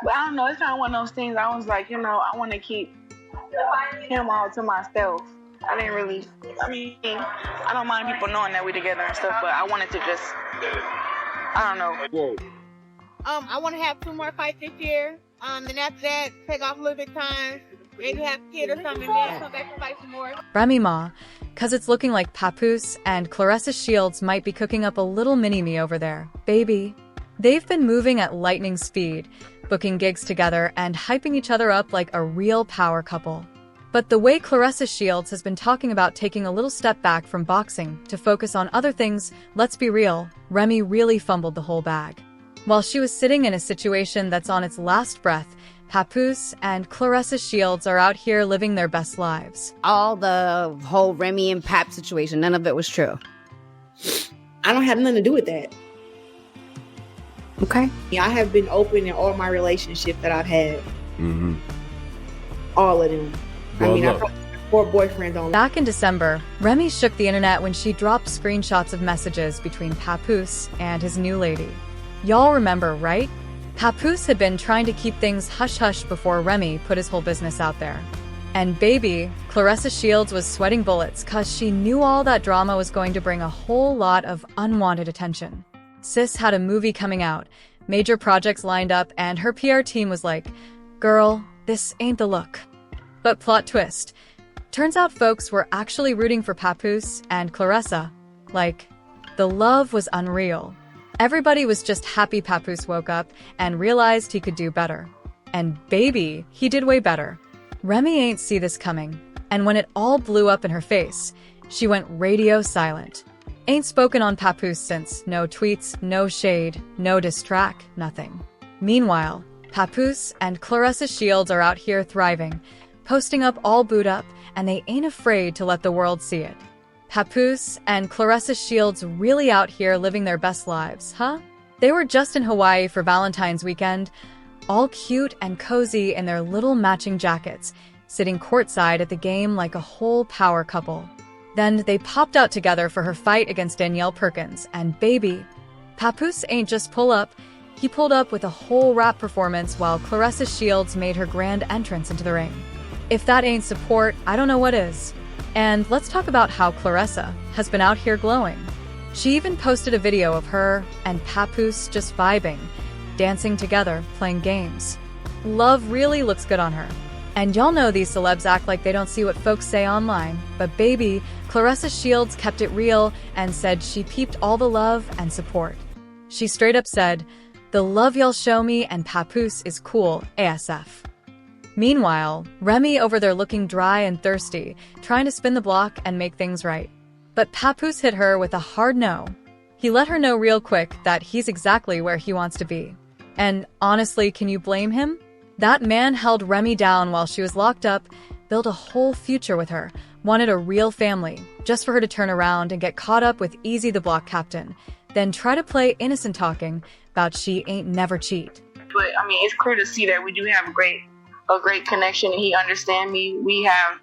But I don't know, it's kind of one of those things. I was like, I want to keep him all to myself. I didn't really, I don't mind people knowing that we together and stuff, but I wanted to just, I don't know. Whoa. I want to have 2 more fights this year. And after that, take off a little bit of time, maybe have a kid or something, and then come back and fight some more. Remy Ma, cause it's looking like Papoose and Clarissa Shields might be cooking up a little mini-me over there. Baby. They've been moving at lightning speed, booking gigs together and hyping each other up like a real power couple. But the way Clarissa Shields has been talking about taking a little step back from boxing to focus on other things, let's be real, Remy really fumbled the whole bag. While she was sitting in a situation that's on its last breath, Papoose and Clarissa Shields are out here living their best lives. All the whole Remy and Pap situation, none of it was true. I don't have nothing to do with that. Okay. Yeah, I have been open in all my relationships that I've had. Mm-hmm. All of them. Well, I've probably had 4 boyfriends on. Back in December, Remy shook the internet when she dropped screenshots of messages between Papoose and his new lady. Y'all remember, right? Papoose had been trying to keep things hush-hush before Remy put his whole business out there. And baby, Clarissa Shields was sweating bullets cause she knew all that drama was going to bring a whole lot of unwanted attention. Sis had a movie coming out, major projects lined up, and her PR team was like, girl, this ain't the look. But plot twist. Turns out folks were actually rooting for Papoose and Clarissa. Like, the love was unreal. Everybody was just happy Papoose woke up and realized he could do better. And baby, he did way better. Remy ain't see this coming, and when it all blew up in her face, she went radio silent. Ain't spoken on Papoose since, no tweets, no shade, no diss track, nothing. Meanwhile, Papoose and Clarissa Shields are out here thriving, posting up all booed up, and they ain't afraid to let the world see it. Papoose and Clarissa Shields really out here living their best lives, huh? They were just in Hawaii for Valentine's weekend, all cute and cozy in their little matching jackets, sitting courtside at the game like a whole power couple. Then they popped out together for her fight against Danielle Perkins, and baby, Papoose ain't just pull up, he pulled up with a whole rap performance while Clarissa Shields made her grand entrance into the ring. If that ain't support, I don't know what is. And let's talk about how Clarissa has been out here glowing. She even posted a video of her and Papoose just vibing, dancing together, playing games. Love really looks good on her. And y'all know these celebs act like they don't see what folks say online, but baby, Clarissa Shields kept it real and said she peeped all the love and support. She straight up said, "The love y'all show me and Papoose is cool, ASF." Meanwhile, Remy over there looking dry and thirsty, trying to spin the block and make things right. But Papoose hit her with a hard no. He let her know real quick that he's exactly where he wants to be. And honestly, can you blame him? That man held Remy down while she was locked up, built a whole future with her, wanted a real family, just for her to turn around and get caught up with Easy the Block Captain, then try to play innocent talking about she ain't never cheat. But it's clear to see that we do have a great connection, and he understands me. We have,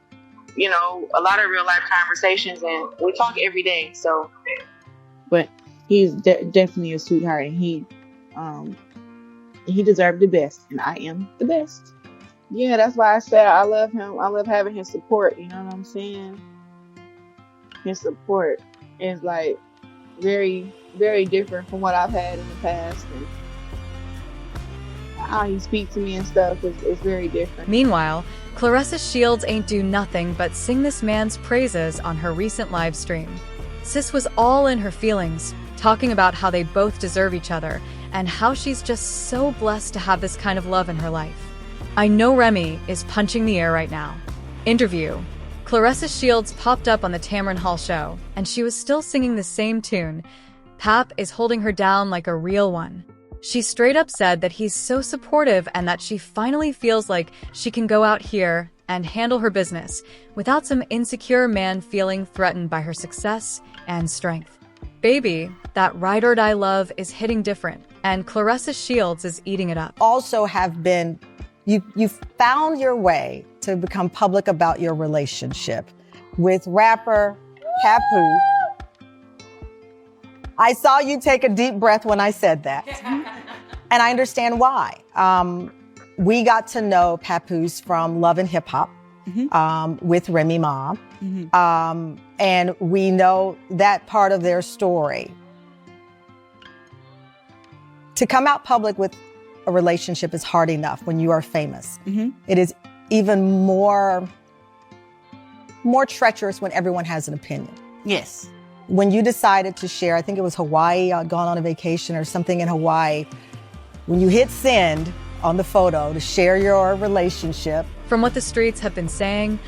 a lot of real life conversations, and we talk every day. So, But he's definitely a sweetheart, and he deserved the best, and I am the best. Yeah, that's why I said I love him. I love having his support. You know what I'm saying? His support is like very, very different from what I've had in the past, and how he speaks to me and stuff is very different. Meanwhile, Clarissa Shields ain't do nothing but sing this man's praises on her recent live stream. Sis was all in her feelings, talking about how they both deserve each other and how she's just so blessed to have this kind of love in her life. I know Remy is punching the air right now. Interview. Clarissa Shields popped up on the Tamron Hall show, and she was still singing the same tune. Pap is holding her down like a real one. She straight up said that he's so supportive and that she finally feels like she can go out here and handle her business without some insecure man feeling threatened by her success and strength. Baby, that ride or die love is hitting different, and Clarissa Shields is eating it up. Also have been, you found your way to become public about your relationship with rapper Papoose. I saw you take a deep breath when I said that. And I understand why. we got to know Papoose from Love and Hip Hop with Remy Ma. And we know that part of their story. To come out public with a relationship is hard enough when you are famous. It is even more treacherous when everyone has an opinion. Yes. When you decided to share, I think it was Hawaii, I'd gone on a vacation or something in Hawaii, when you hit send on the photo to share your relationship. From what the streets have been saying,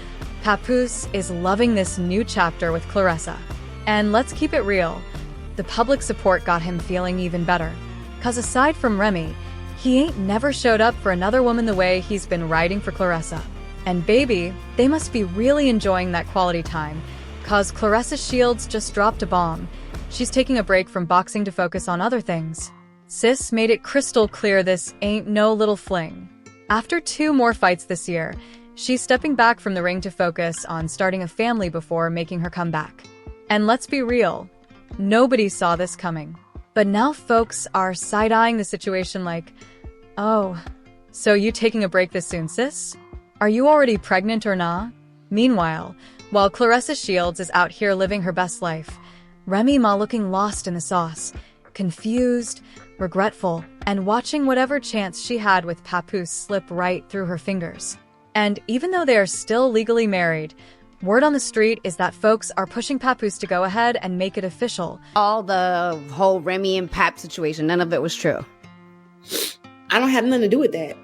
Papoose is loving this new chapter with Claressa. And let's keep it real, the public support got him feeling even better. 'Cause aside from Remy, he ain't never showed up for another woman the way he's been riding for Claressa. And baby, they must be really enjoying that quality time, 'cause Claressa Shields just dropped a bomb. She's taking a break from boxing to focus on other things. Sis made it crystal clear this ain't no little fling. After 2 more fights this year, she's stepping back from the ring to focus on starting a family before making her comeback. And let's be real, nobody saw this coming. But now folks are side-eyeing the situation like, oh, so you taking a break this soon, sis? Are you already pregnant or nah? Meanwhile, while Claressa Shields is out here living her best life, Remy Ma looking lost in the sauce, confused, regretful, and watching whatever chance she had with Papoose slip right through her fingers. And even though they are still legally married, word on the street is that folks are pushing Papoose to go ahead and make it official. All the whole Remy and Pap situation, none of it was true. I don't have nothing to do with that.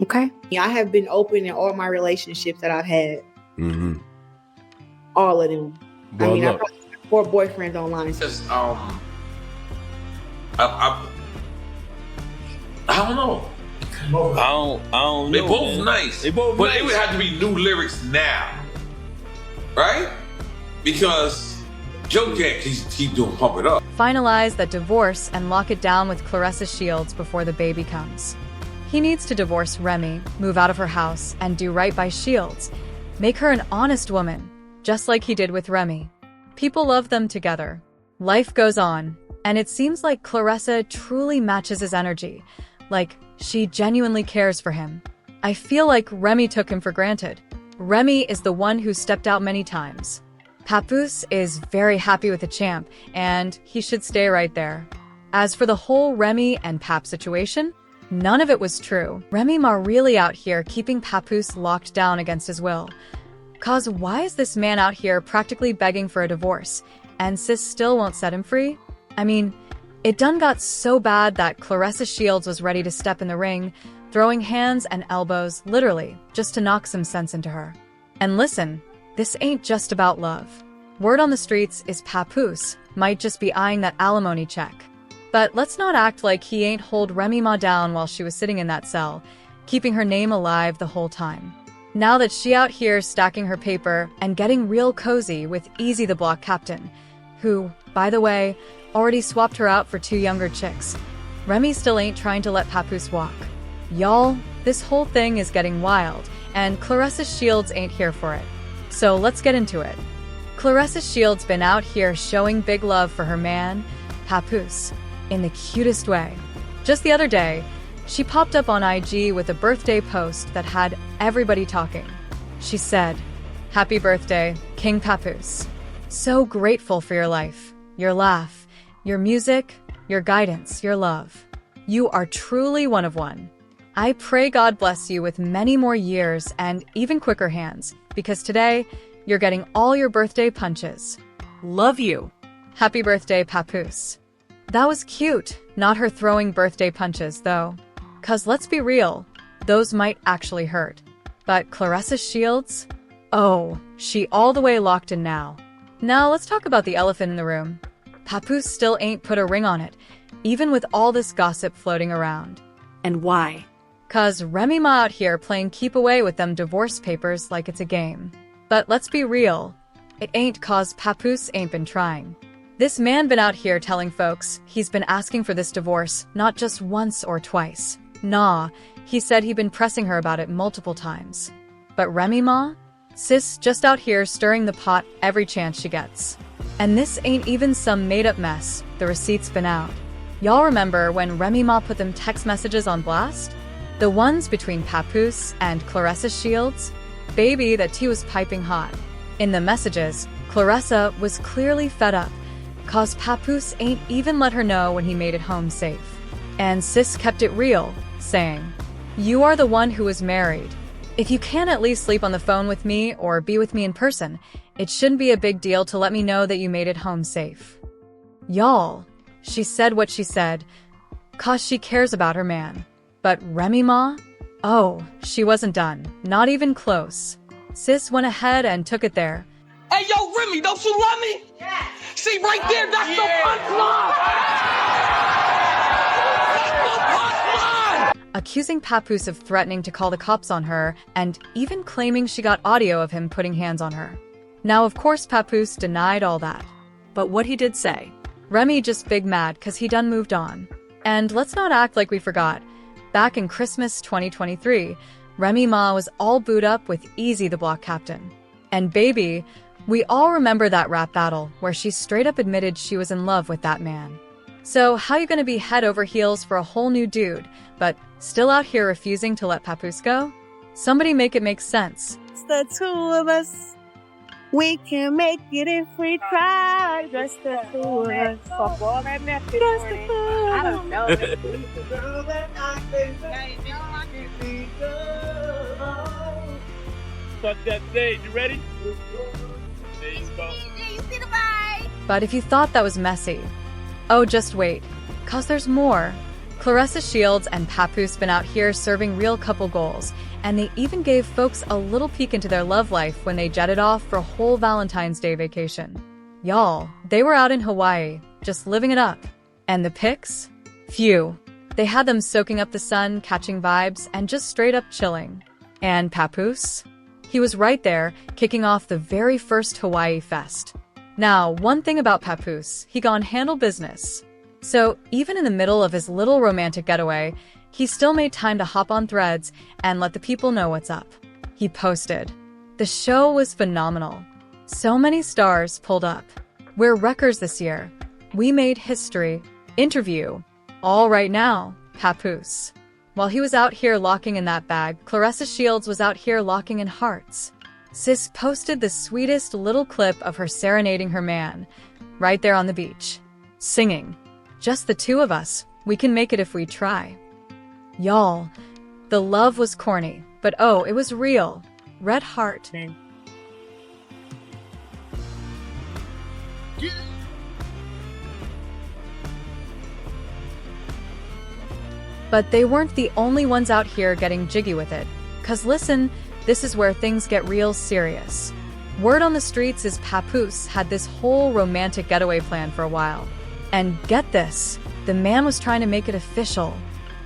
Okay. I have been open in all my relationships that I've had. All of them. Well, I probably have 4 boyfriends online. Just, I don't know. I don't know. They both nice. They both but nice. it would have to be new lyrics now. Right? Because Joe can't keep doing Pump It Up. Finalize that divorce and lock it down with Claressa Shields before the baby comes. He needs to divorce Remy, move out of her house, and do right by Shields. Make her an honest woman, just like he did with Remy. People love them together. Life goes on, and it seems like Claressa truly matches his energy. Like, she genuinely cares for him. I feel like Remy took him for granted. Remy is the one who stepped out many times. Papoose is very happy with the champ, and he should stay right there. As for the whole Remy and Pap situation, none of it was true. Remy Ma really out here keeping Papoose locked down against his will. 'Cause why is this man out here practically begging for a divorce, and sis still won't set him free? I mean, it done got so bad that Claressa Shields was ready to step in the ring, throwing hands and elbows, literally, just to knock some sense into her. And listen, this ain't just about love. Word on the streets is Papoose might just be eyeing that alimony check. But let's not act like he ain't hold Remy Ma down while she was sitting in that cell, keeping her name alive the whole time. Now that she out here stacking her paper and getting real cozy with Easy the Block Captain, who, by the way, already swapped her out for 2 younger chicks, Remy still ain't trying to let Papoose walk. Y'all, this whole thing is getting wild, and Claressa Shields ain't here for it. So let's get into it. Claressa Shields been out here showing big love for her man, Papoose, in the cutest way. Just the other day, she popped up on IG with a birthday post that had everybody talking. She said, "Happy birthday, King Papoose. So grateful for your life, your laugh, your music, your guidance, your love. You are truly one of one. I pray God bless you with many more years and even quicker hands, because today, you're getting all your birthday punches. Love you. Happy birthday, Papoose." That was cute, not her throwing birthday punches, though. 'Cause let's be real, those might actually hurt. But Claressa Shields? Oh, she all the way locked in now. Now let's talk about the elephant in the room. Papoose still ain't put a ring on it, even with all this gossip floating around. And why? 'Cause Remy Ma out here playing keep away with them divorce papers like it's a game. But let's be real, it ain't 'cause Papoose ain't been trying. This man been out here telling folks he's been asking for this divorce not just once or twice. Nah, he said he'd been pressing her about it multiple times. But Remy Ma? Sis just out here stirring the pot every chance she gets. And this ain't even some made-up mess, the receipts been out. Y'all remember when Remy Ma put them text messages on blast? The ones between Papoose and Claressa Shields? Baby, that tea was piping hot. In the messages, Claressa was clearly fed up, cause Papoose ain't even let her know when he made it home safe. And sis kept it real, saying, "You are the one who was married. If you can't at least sleep on the phone with me or be with me in person, it shouldn't be a big deal to let me know that you made it home safe." Y'all, she said what she said, cause she cares about her man. But Remy Ma? Oh, she wasn't done. Not even close. Sis went ahead and took it there. Hey, yo, Remy, don't you love me? Yeah. See, right there, that's the punchline! That's the punchline! Accusing Papoose of threatening to call the cops on her, and even claiming she got audio of him putting hands on her. Now, of course, Papoose denied all that. But what he did say, Remy just big mad cause he done moved on. And let's not act like we forgot. Back in Christmas 2023, Remy Ma was all booed up with Easy the Block Captain. And baby, we all remember that rap battle where she straight up admitted she was in love with that man. So how you gonna be head over heels for a whole new dude, but still out here refusing to let Papoose go? Somebody make it make sense. It's the two of us. We can make it if we try. Just the two of us. Fuck all that method. Just the two of us. I don't know. Fuck that stage. You ready? There you go. But if you thought that was messy, oh, just wait, cause there's more. Claressa Shields and Papoose been out here serving real couple goals, and they even gave folks a little peek into their love life when they jetted off for a whole Valentine's Day vacation. Y'all, they were out in Hawaii, just living it up. And the pics? Phew. They had them soaking up the sun, catching vibes, and just straight up chilling. And Papoose? He was right there, kicking off the very first Hawaii fest. Now, one thing about Papoose, he gone handle business. So, even in the middle of his little romantic getaway, he still made time to hop on Threads and let the people know what's up. He posted. The show was phenomenal. So many stars pulled up. We're wreckers this year. We made history. Interview. All right now, Papoose. While he was out here locking in that bag, Claressa Shields was out here locking in hearts. Sis posted the sweetest little clip of her serenading her man, right there on the beach. Singing. Just the two of us. We can make it if we try. Y'all, the love was corny, but oh, it was real. Red heart. But they weren't the only ones out here getting jiggy with it. Cause listen, this is where things get real serious. Word on the streets is Papoose had this whole romantic getaway plan for a while. And get this, the man was trying to make it official.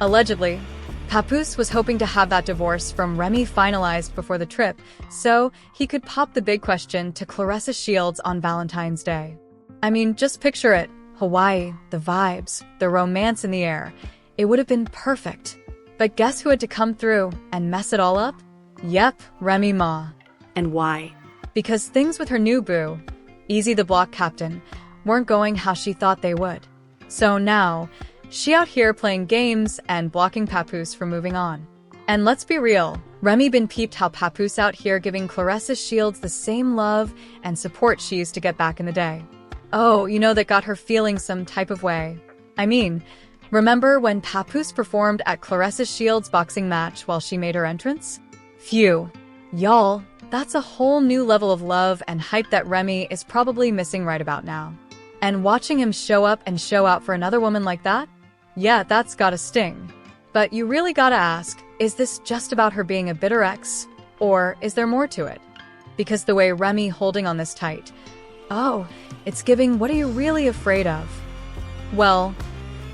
Allegedly, Papoose was hoping to have that divorce from Remy finalized before the trip, so he could pop the big question to Claressa Shields on Valentine's Day. I mean, just picture it. Hawaii, the vibes, the romance in the air. It would have been perfect. But guess who had to come through and mess it all up? Yep, Remy Ma. And why? Because things with her new boo, Easy the Block Captain, weren't going how she thought they would. So now, she out here playing games and blocking Papoose from moving on. And let's be real, Remy been peeped how Papoose out here giving Claressa Shields the same love and support she used to get back in the day. Oh, you know, that got her feeling some type of way. I mean, remember when Papoose performed at Claressa Shields' boxing match while she made her entrance? Phew. Y'all, that's a whole new level of love and hype that Remy is probably missing right about now. And watching him show up and show out for another woman like that? Yeah, that's gotta sting. But you really gotta ask, is this just about her being a bitter ex? Or is there more to it? Because the way Remy holding on this tight, oh, it's giving what are you really afraid of? Well,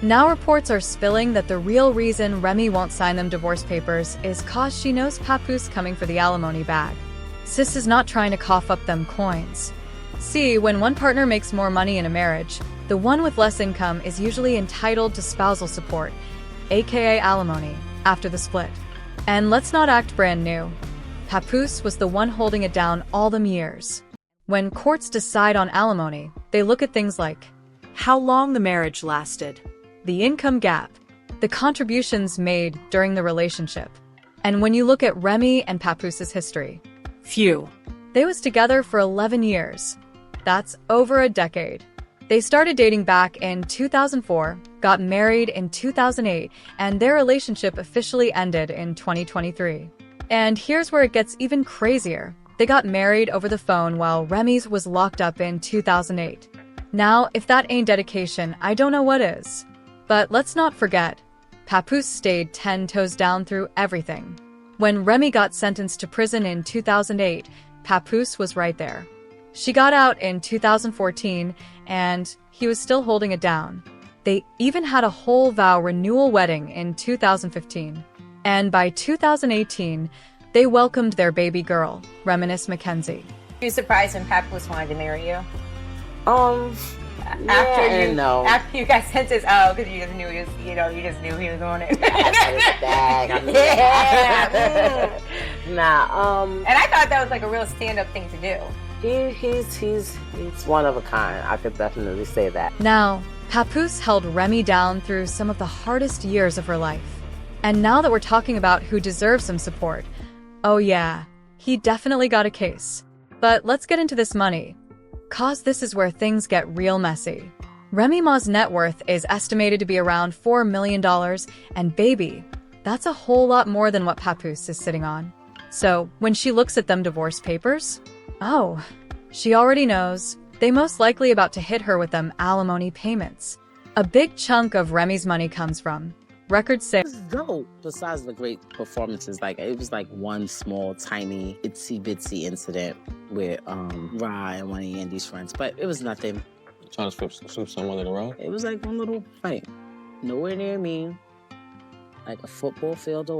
now reports are spilling that the real reason Remy won't sign them divorce papers is cause she knows Papoose coming for the alimony bag. Sis is not trying to cough up them coins. See, when one partner makes more money in a marriage, the one with less income is usually entitled to spousal support, aka alimony, after the split. And let's not act brand new. Papoose was the one holding it down all them years. When courts decide on alimony, they look at things like How long the marriage lasted. the income gap, the contributions made during the relationship. And when you look at Remy and Papoose's history, Phew. they was together for 11 years. That's over a decade. They started dating back in 2004, got married in 2008, and their relationship officially ended in 2023. And here's where it gets even crazier. They got married over the phone while Remy's was locked up in 2008. Now, if that ain't dedication, I don't know what is. But let's not forget, Papoose stayed 10 toes down through everything. When Remy got sentenced to prison in 2008, Papoose was right there. She got out in 2014, and he was still holding it down. They even had a whole vow renewal wedding in 2015. And by 2018, they welcomed their baby girl, Reminisce Mackenzie. Were you surprised when Papoose wanted to marry you? After you got sentenced, because you just knew he was, you just knew he was on it. Nah. And I thought that was like a real stand-up thing to do. He's one of a kind. I could definitely say that. Now, Papoose held Remy down through some of the hardest years of her life. And now that we're talking about who deserves some support, oh yeah, he definitely got a case. But let's get into this money, 'cause this is where things get real messy. Remy Ma's net worth is estimated to be around $4 million, and baby, that's a whole lot more than what Papoose is sitting on. So when she looks at them divorce papers, oh, she already knows. They most likely about to hit her with them alimony payments. A big chunk of Remy's money comes from record sales. Dope. Besides the great performances, it was like one small, tiny, itsy bitsy incident with Ra and one of Andy's friends, but it was nothing. Trying to sweep someone in the road? It was like one little fight. Nowhere near me. Like a football field away.